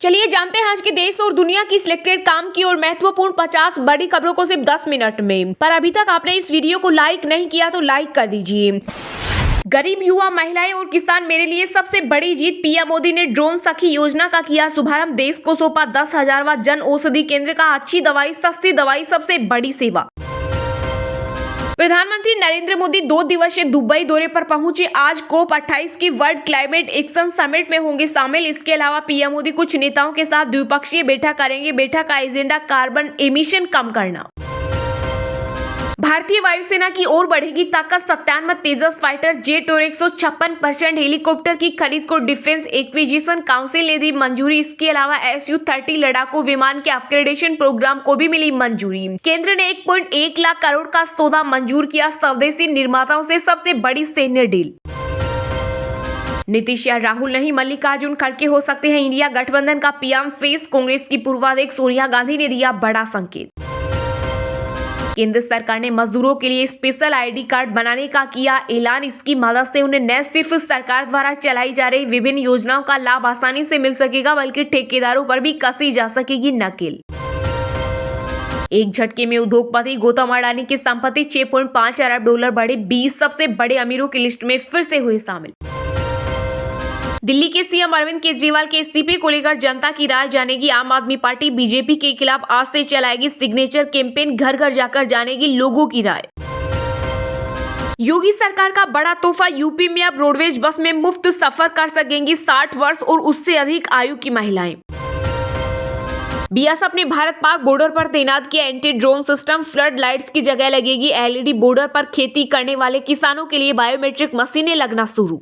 चलिए जानते हैं आज के देश और दुनिया की सिलेक्टेड काम की और महत्वपूर्ण 50 बड़ी खबरों को सिर्फ 10 मिनट में। पर अभी तक आपने इस वीडियो को लाइक नहीं किया तो लाइक कर दीजिए। गरीब युवा, महिलाएं और किसान मेरे लिए सबसे बड़ी जीत। पीएम मोदी ने ड्रोन सखी योजना का किया शुभारंभ। देश को सौंपा 10,000वां जन औषधि केंद्र का। अच्छी दवाई, सस्ती दवाई, सबसे बड़ी सेवा। प्रधानमंत्री नरेंद्र मोदी 2 दिवसीय दुबई दौरे पर पहुंचे। आज COP28 की वर्ल्ड क्लाइमेट एक्शन समिट में होंगे शामिल। इसके अलावा पीएम मोदी कुछ नेताओं के साथ द्विपक्षीय बैठक करेंगे। बैठक का एजेंडा कार्बन एमिशन कम करना। भारतीय वायुसेना की ओर बढ़ेगी ताकत। 97 तेजस फाइटर जेट और 156% हेलीकॉप्टर की खरीद को डिफेंस एक्विजिशन काउंसिल ने दी मंजूरी। इसके अलावा Su-30 लड़ाकू विमान के अपग्रेडेशन प्रोग्राम को भी मिली मंजूरी। केंद्र ने 1.1 लाख करोड़ का सौदा मंजूर किया। स्वदेशी निर्माताओं से सबसे बड़ी सैन्य डील। नीतीश या राहुल नहीं, मल्लिकार्जुन खड़गे हो सकते हैं इंडिया गठबंधन का पीएम फेस। कांग्रेस की पूर्वाध्यक्ष सोनिया गांधी ने दिया बड़ा संकेत। केंद्र सरकार ने मजदूरों के लिए स्पेशल आईडी कार्ड बनाने का किया ऐलान। इसकी मदद से उन्हें न सिर्फ सरकार द्वारा चलाई जा रही विभिन्न योजनाओं का लाभ आसानी से मिल सकेगा, बल्कि ठेकेदारों पर भी कसी जा सकेगी नकेल। एक झटके में उद्योगपति गौतम अडानी की संपत्ति $6.5 अरब बढ़े। 20 सबसे बड़े अमीरों की लिस्ट में फिर से हुए शामिल। दिल्ली के सीएम अरविंद केजरीवाल के इस्तीफे को लेकर जनता की राय जानेगी आम आदमी पार्टी। बीजेपी के खिलाफ आज से चलाएगी सिग्नेचर कैंपेन। घर घर जाकर जानेगी लोगों की राय। योगी सरकार का बड़ा तोहफा। यूपी में अब रोडवेज बस में मुफ्त सफर कर सकेंगी 60 वर्ष और उससे अधिक आयु की महिलाएं। बीएसएफ ने भारत पाक बॉर्डर पर तैनात किया anti drone system. Flood lights की जगह लगेगी एलईडी। बॉर्डर पर खेती करने वाले किसानों के लिए बायोमेट्रिक मशीनें लगना शुरू।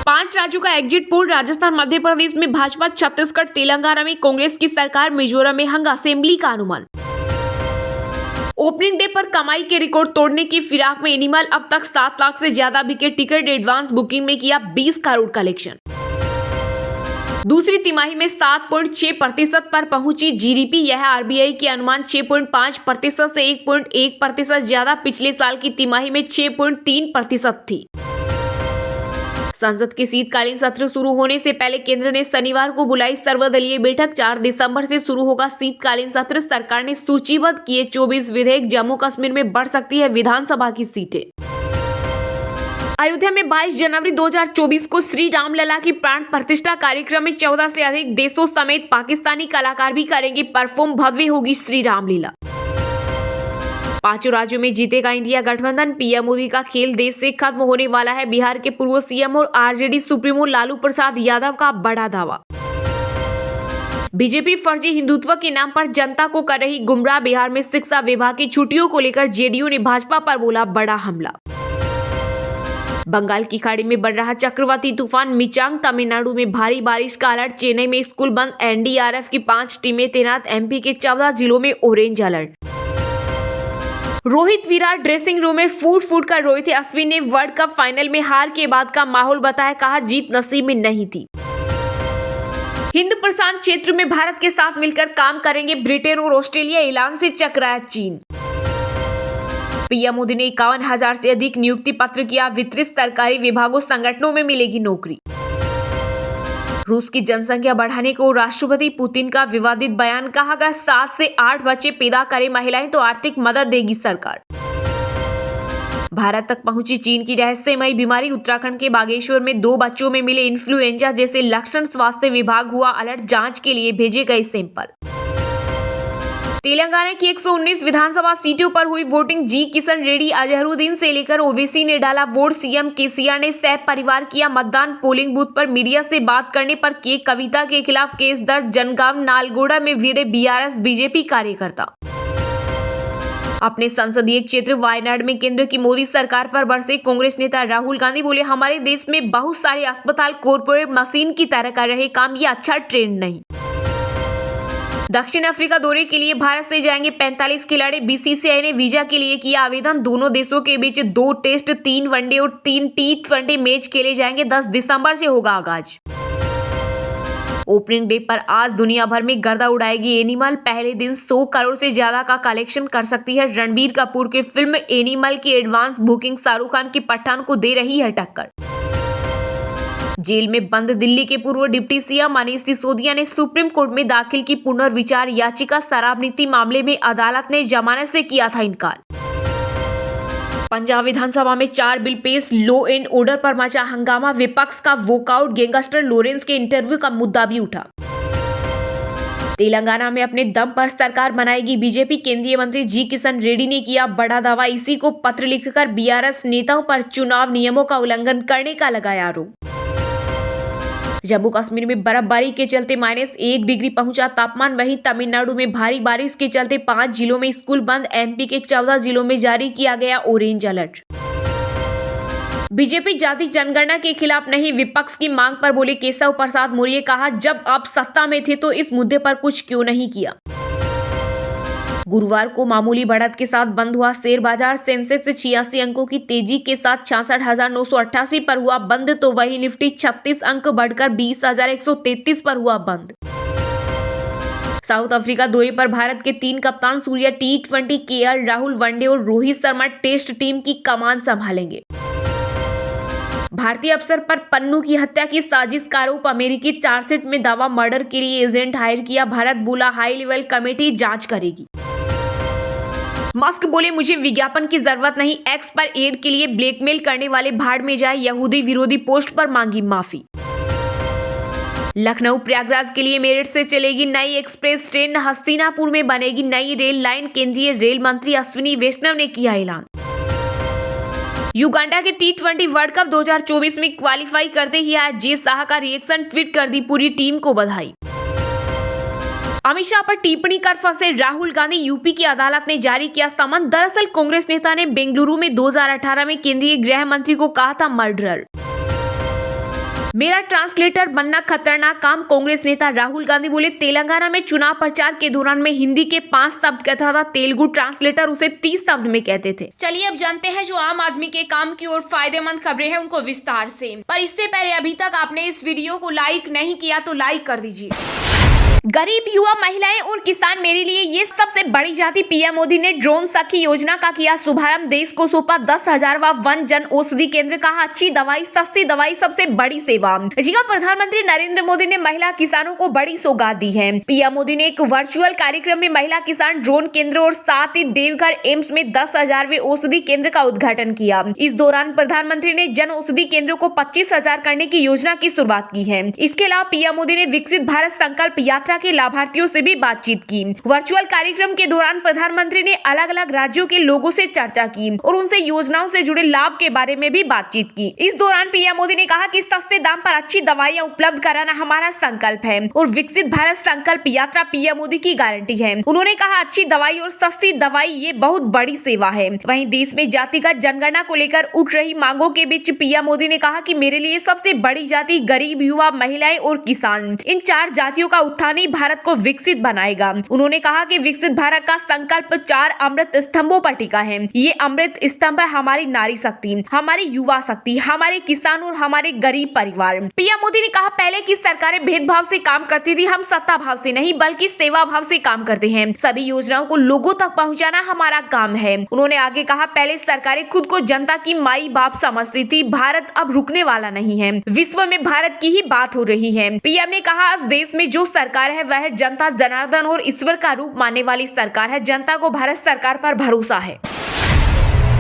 5 राज्यों का एग्जिट पोल। राजस्थान, मध्य प्रदेश में भाजपा, छत्तीसगढ़, तेलंगाना में कांग्रेस की सरकार, मिजोरम में हंग असेंबली का अनुमान। ओपनिंग डे पर कमाई के रिकॉर्ड तोड़ने की फिराक में एनिमल। अब तक 7 लाख से ज्यादा बिके टिकट। एडवांस बुकिंग में किया 20 करोड़ कलेक्शन। दूसरी तिमाही में 7.6% पर पहुंची जीडीपी। यह आरबीआई के अनुमान 6.5% से 1.1% ज्यादा। पिछले साल की तिमाही में 6.3% थी। संसद के शीतकालीन सत्र शुरू होने से पहले केंद्र ने शनिवार को बुलाई सर्वदलीय बैठक। 4 दिसंबर से शुरू होगा शीतकालीन सत्र। सरकार ने सूचीबद्ध किए 24 विधेयक। जम्मू कश्मीर में बढ़ सकती है विधानसभा की सीटें। अयोध्या में 22 जनवरी 2024 को श्री रामलला की प्राण प्रतिष्ठा कार्यक्रम में 14 से अधिक देशों समेत पाकिस्तानी कलाकार भी करेंगे परफॉर्म। भव्य होगी श्री रामलीला। 5 राज्यों में जीतेगा इंडिया गठबंधन। पीएम मोदी का खेल देश से खत्म होने वाला है। बिहार के पूर्व सीएम और आरजेडी सुप्रीमो लालू प्रसाद यादव का बड़ा दावा। बीजेपी फर्जी हिंदुत्व के नाम पर जनता को कर रही गुमराह। बिहार में शिक्षा विभाग की छुट्टियों को लेकर जेडीयू ने भाजपा पर बोला बड़ा हमला। बंगाल की खाड़ी में बढ़ रहा चक्रवाती तूफान मिचांग। तमिलनाडु में भारी बारिश का अलर्ट। चेन्नई में स्कूल बंद। एनडीआरएफ की 5 टीमें तैनात। एमपी के 14 जिलों में orange alert. Rohit Virat dressing room में फूट कर रोए थे। अश्विन ने वर्ल्ड कप फाइनल में हार के बाद का माहौल बताया। कहा जीत नसीब में नहीं थी। हिंद प्रशांत क्षेत्र में भारत के साथ मिलकर काम करेंगे ब्रिटेन और ऑस्ट्रेलिया। ऐलान से चकराया चीन। पीएम मोदी ने 51,000 से अधिक नियुक्ति पत्र किया वितरित। सरकारी विभागों संगठनों में मिलेगी नौकरी। रूस की जनसंख्या बढ़ाने को राष्ट्रपति पुतिन का विवादित बयान। कहा अगर 7 से 8 बच्चे पैदा करें महिलाएं तो आर्थिक मदद देगी सरकार। भारत तक पहुंची चीन की रहस्यमयी बीमारी। उत्तराखंड के बागेश्वर में 2 बच्चों में मिले इन्फ्लुएंजा जैसे लक्षण। स्वास्थ्य विभाग हुआ अलर्ट। जांच के लिए भेजे गए सैंपल। तेलंगाना की 119 विधानसभा सीटों पर हुई वोटिंग। जी किशन रेड्डी, अजहरुद्दीन से लेकर ओवैसी ने डाला वोट। सीएम केसीआर ने सह परिवार किया मतदान। पोलिंग बूथ पर मीडिया से बात करने पर के कविता के खिलाफ केस दर्ज। जनगांव नालगोड़ा में भिड़े बीआरएस बीजेपी कार्यकर्ता। अपने संसदीय क्षेत्र वायनाड में केंद्र की मोदी सरकार पर बरसे कांग्रेस नेता राहुल गांधी। बोले हमारे देश में बहुत सारे अस्पताल कॉर्पोरेट मशीन की तरह कर रहे काम। ये अच्छा ट्रेंड नहीं। दक्षिण अफ्रीका दौरे के लिए भारत से जाएंगे 45 खिलाड़ी। बीसीसीआई ने वीजा के लिए किया आवेदन। दोनों देशों के बीच 2 टेस्ट, 3 वनडे और 3 टी20 मैच खेले जाएंगे। 10 दिसंबर से होगा आगाज। ओपनिंग डे पर आज दुनिया भर में गर्दा उड़ाएगी एनिमल। पहले दिन 100 करोड़ से ज्यादा का कलेक्शन कर सकती है। रणबीर कपूर की फिल्म एनिमल की एडवांस बुकिंग शाहरुख खान की पठान को दे रही है टक्कर। जेल में बंद दिल्ली के पूर्व डिप्टी सीएम मनीष सिसोदिया ने सुप्रीम कोर्ट में दाखिल की पुनर्विचार याचिका। शराब नीति मामले में अदालत ने जमानत से किया था इनकार। पंजाब विधानसभा में 4 बिल पेश, लॉ एंड ऑर्डर पर मचा हंगामा, विपक्ष का वॉकआउट, गैंगस्टर लॉरेंस के इंटरव्यू का मुद्दा भी उठा। तेलंगाना में अपने दम पर सरकार बनाएगी बीजेपी, केंद्रीय मंत्री जी किशन रेड्डी ने किया बड़ा दावा। इसी को पत्र लिखकर बीआरएस नेताओं पर चुनाव नियमों का उल्लंघन करने का लगाया आरोप। जम्मू कश्मीर में बर्फबारी के चलते -1 डिग्री पहुंचा तापमान। वहीं तमिलनाडु में भारी बारिश के चलते 5 जिलों में स्कूल बंद। एमपी के 14 जिलों में जारी किया गया ऑरेंज अलर्ट। बीजेपी जाति जनगणना के खिलाफ नहीं, विपक्ष की मांग पर बोले केशव प्रसाद मौर्य। कहा, जब आप सत्ता में थे तो इस मुद्दे पर कुछ क्यों नहीं किया। गुरुवार को मामूली बढ़त के साथ बंद हुआ शेयर बाजार। सेंसेक्स 86 अंकों की तेजी के साथ 66,988 पर हुआ बंद, तो वही निफ्टी 36 अंक बढ़कर 20,133 पर हुआ बंद। साउथ अफ्रीका दौरे पर भारत के 3 कप्तान, Surya T20, KL Rahul one day और रोहित शर्मा टेस्ट टीम की कमान संभालेंगे। भारतीय अफसर पर पन्नू की हत्या की साजिश का आरोप, अमेरिकी चार्जशीट में दावा। मर्डर के लिए एजेंट हायर किया। भारत बोला हाई लेवल कमेटी जांच करेगी। मस्क बोले, मुझे विज्ञापन की जरूरत नहीं। एक्स पर एड के लिए ब्लैकमेल करने वाले भाड़ में जाए। यहूदी विरोधी पोस्ट पर मांगी माफी। लखनऊ प्रयागराज के लिए मेरठ से चलेगी नई एक्सप्रेस ट्रेन। हस्तिनापुर में बनेगी नई रेल लाइन। केंद्रीय रेल मंत्री अश्विनी वैष्णव ने किया ऐलान। युगांडा के T20 वर्ल्ड कप 2024 में क्वालिफाई करते ही आज जे शाह का रिएक्शन, ट्वीट कर दी पूरी टीम को बधाई। अमित शाह पर टिप्पणी कर फंसे राहुल गांधी, यूपी की अदालत ने जारी किया समन। दरअसल कांग्रेस नेता ने बेंगलुरु में 2018 में केंद्रीय गृह मंत्री को कहा था मर्डरर। मेरा ट्रांसलेटर बनना खतरनाक काम, कांग्रेस नेता राहुल गांधी बोले। तेलंगाना में चुनाव प्रचार के दौरान में हिंदी के 5 शब्द कहता था, तेलुगु ट्रांसलेटर उसे 30 शब्द में कहते थे। चलिए अब जानते हैं जो आम आदमी के काम की और फायदेमंद खबरें हैं उनको विस्तार से। पर इससे पहले अभी तक आपने इस वीडियो को लाइक नहीं किया तो लाइक कर दीजिए। गरीब युवा, महिलाएं और किसान मेरे लिए ये सबसे बड़ी जाति। पीएम मोदी ने ड्रोन सखी योजना का किया शुभारंभ। देश को सौंपा 10,000वां वन जन औषधि केंद्र। कहा, अच्छी दवाई, सस्ती दवाई, सबसे बड़ी सेवा। जी हां, प्रधानमंत्री नरेंद्र मोदी ने महिला किसानों को बड़ी सौगात दी है। पीएम मोदी ने एक वर्चुअल कार्यक्रम में महिला किसान ड्रोन केंद्र और साथ ही देवघर एम्स में 10,000वें औषधि केंद्र का उद्घाटन किया। इस दौरान प्रधानमंत्री ने जन औषधि केंद्रों को 25,000 करने की योजना की शुरुआत की है। इसके अलावा पीएम मोदी ने विकसित भारत संकल्प यात्रा के लाभार्थियों से भी बातचीत की। वर्चुअल कार्यक्रम के दौरान प्रधानमंत्री ने अलग अलग राज्यों के लोगों से चर्चा की और उनसे योजनाओं से जुड़े लाभ के बारे में भी बातचीत की। इस दौरान पीएम मोदी ने कहा कि सस्ते दाम पर अच्छी दवाइयां उपलब्ध कराना हमारा संकल्प है और विकसित भारत संकल्प यात्रा पीएम मोदी की गारंटी है। उन्होंने कहा, अच्छी दवाई और सस्ती दवाई ये बहुत बड़ी सेवा है। वहीं देश में जातिगत जनगणना को लेकर उठ रही मांगों के बीच पीएम मोदी ने कहा कि मेरे लिए सबसे बड़ी जाति गरीब, युवा, महिलाएं और किसान। इन 4 जातियों का उत्थान ही भारत को विकसित बनाएगा। उन्होंने कहा कि विकसित भारत का संकल्प 4 अमृत स्तंभों पर टिका है। ये अमृत स्तंभ है हमारी नारी शक्ति, हमारी युवा शक्ति, हमारे किसान और हमारे गरीब परिवार। पीएम मोदी ने कहा, पहले की सरकारें भेदभाव से काम करती थी, हम सत्ता भाव से नहीं बल्कि सेवा भाव से काम करते हैं। सभी योजनाओं को लोगों तक पहुंचाना हमारा काम है। उन्होंने आगे कहा, पहले सरकारें खुद को जनता की माई बाप समझती थी, भारत अब रुकने वाला नहीं है, विश्व में भारत की ही बात हो रही है। पीएम ने कहा, आज देश में जो सरकार है वह जनता जनार्दन और ईश्वर का रूप मानने वाली सरकार है। जनता को भारत सरकार पर भरोसा है।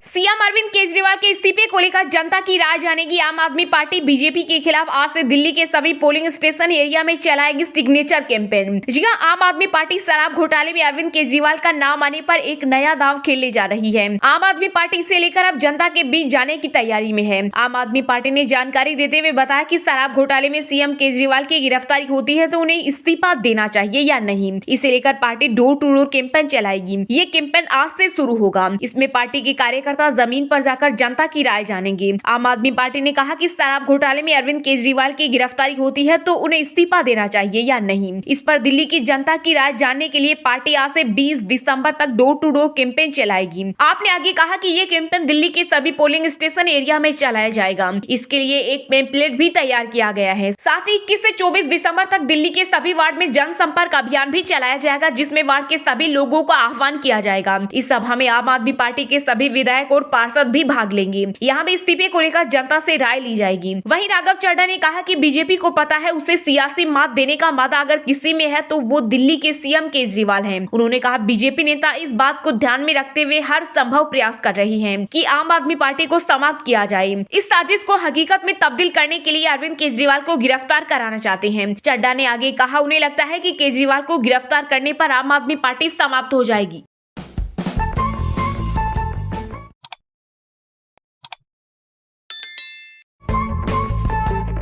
सीएम अरविंद केजरीवाल के इस्तीफे को लेकर जनता की राय जानेगी आम आदमी पार्टी। बीजेपी के खिलाफ आज से दिल्ली के सभी पोलिंग स्टेशन एरिया में चलाएगी सिग्नेचर कैंपेन। जी हां, आम आदमी पार्टी शराब घोटाले में अरविंद केजरीवाल का नाम आने पर एक नया दांव खेलने जा रही है। आम आदमी पार्टी इसे लेकर अब जनता के बीच जाने की तैयारी में है। आम आदमी पार्टी ने जानकारी देते हुए बताया कि शराब घोटाले में सीएम केजरीवाल की गिरफ्तारी होती है तो उन्हें इस्तीफा देना चाहिए या नहीं। इसे लेकर party door to door campaign चलाएगी। ये कैंपेन आज से शुरू होगा। इसमें पार्टी के कार्यकर्ता जमीन पर जाकर जनता की राय जानेंगे। आम आदमी पार्टी ने कहा कि शराब घोटाले में अरविंद केजरीवाल की गिरफ्तारी होती है तो उन्हें इस्तीफा देना चाहिए या नहीं। इस पर दिल्ली की जनता की राय जानने के लिए पार्टी आज से 20 दिसंबर तक डोर टू डोर कैंपेन चलाएगी। आपने आगे कहा कि ये कैंपेन दिल्ली के सभी पोलिंग स्टेशन एरिया में चलाया जाएगा। इसके लिए एक पैम्पलेट भी तैयार किया गया है। साथ ही 21 से 24 दिसंबर तक दिल्ली के सभी वार्ड में जनसंपर्क अभियान भी चलाया जाएगा, जिसमें वार्ड के सभी लोगों का आह्वान किया जाएगा। इस सभा में आम आदमी पार्टी के सभी विधायक और पार्षद भी भाग लेंगे। यहाँ भी इस्तीफे को लेकर जनता से राय ली जाएगी। वहीं राघव चड्ढा ने कहा कि बीजेपी को पता है उसे सियासी मात देने का मादा अगर किसी में है तो वो दिल्ली के सीएम केजरीवाल हैं। उन्होंने कहा बीजेपी नेता इस बात को ध्यान में रखते हुए हर संभव प्रयास कर रही हैं कि आम आदमी पार्टी को समाप्त किया जाए। इस साजिश को हकीकत में तब्दील करने के लिए अरविंद केजरीवाल को गिरफ्तार कराना चाहते हैं। चड्ढा ने आगे कहा उन्हें लगता है कि केजरीवाल को गिरफ्तार करने पर आम आदमी पार्टी समाप्त हो जाएगी।